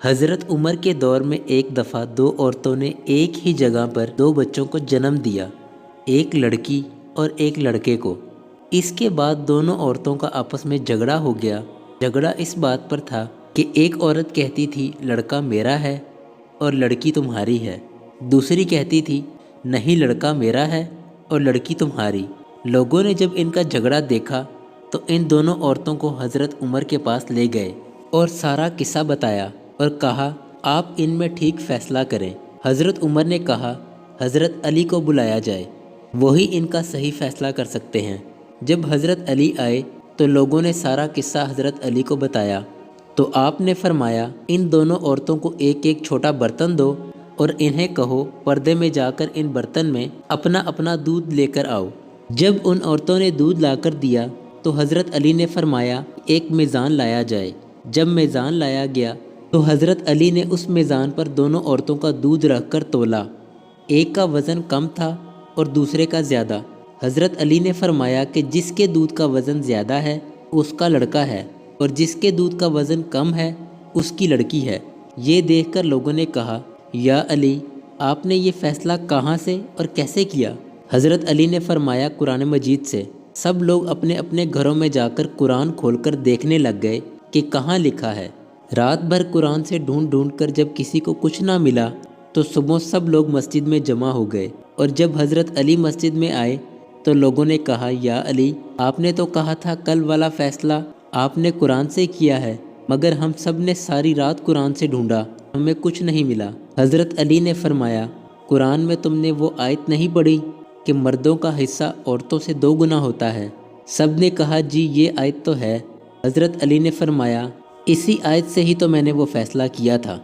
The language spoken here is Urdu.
حضرت عمر کے دور میں ایک دفعہ دو عورتوں نے ایک ہی جگہ پر دو بچوں کو جنم دیا، ایک لڑکی اور ایک لڑکے کو۔ اس کے بعد دونوں عورتوں کا آپس میں جھگڑا ہو گیا۔ جھگڑا اس بات پر تھا کہ ایک عورت کہتی تھی لڑکا میرا ہے اور لڑکی تمہاری ہے، دوسری کہتی تھی نہیں لڑکا میرا ہے اور لڑکی تمہاری۔ لوگوں نے جب ان کا جھگڑا دیکھا تو ان دونوں عورتوں کو حضرت عمر کے پاس لے گئے اور سارا قصہ بتایا اور کہا آپ ان میں ٹھیک فیصلہ کریں۔ حضرت عمر نے کہا حضرت علی کو بلایا جائے، وہی ان کا صحیح فیصلہ کر سکتے ہیں۔ جب حضرت علی آئے تو لوگوں نے سارا قصہ حضرت علی کو بتایا تو آپ نے فرمایا ان دونوں عورتوں کو ایک ایک چھوٹا برتن دو اور انہیں کہو پردے میں جا کر ان برتن میں اپنا اپنا دودھ لے کر آؤ۔ جب ان عورتوں نے دودھ لا کر دیا تو حضرت علی نے فرمایا ایک میزان لایا جائے۔ جب میزان لایا گیا تو حضرت علی نے اس میزان پر دونوں عورتوں کا دودھ رکھ کر تولا۔ ایک کا وزن کم تھا اور دوسرے کا زیادہ۔ حضرت علی نے فرمایا کہ جس کے دودھ کا وزن زیادہ ہے اس کا لڑکا ہے اور جس کے دودھ کا وزن کم ہے اس کی لڑکی ہے۔ یہ دیکھ کر لوگوں نے کہا یا علی آپ نے یہ فیصلہ کہاں سے اور کیسے کیا؟ حضرت علی نے فرمایا قرآن مجید سے۔ سب لوگ اپنے اپنے گھروں میں جا کر قرآن کھول کر دیکھنے لگ گئے کہ کہاں لکھا ہے۔ رات بھر قرآن سے ڈھونڈ ڈھونڈ کر جب کسی کو کچھ نہ ملا تو صبح سب لوگ مسجد میں جمع ہو گئے، اور جب حضرت علی مسجد میں آئے تو لوگوں نے کہا یا علی آپ نے تو کہا تھا کل والا فیصلہ آپ نے قرآن سے کیا ہے، مگر ہم سب نے ساری رات قرآن سے ڈھونڈا، ہمیں کچھ نہیں ملا۔ حضرت علی نے فرمایا قرآن میں تم نے وہ آیت نہیں پڑھی کہ مردوں کا حصہ عورتوں سے 2 گنا ہوتا ہے؟ سب نے کہا جی یہ آیت تو ہے۔ حضرت علی نے فرمایا اسی آیت سے ہی تو میں نے وہ فیصلہ کیا تھا۔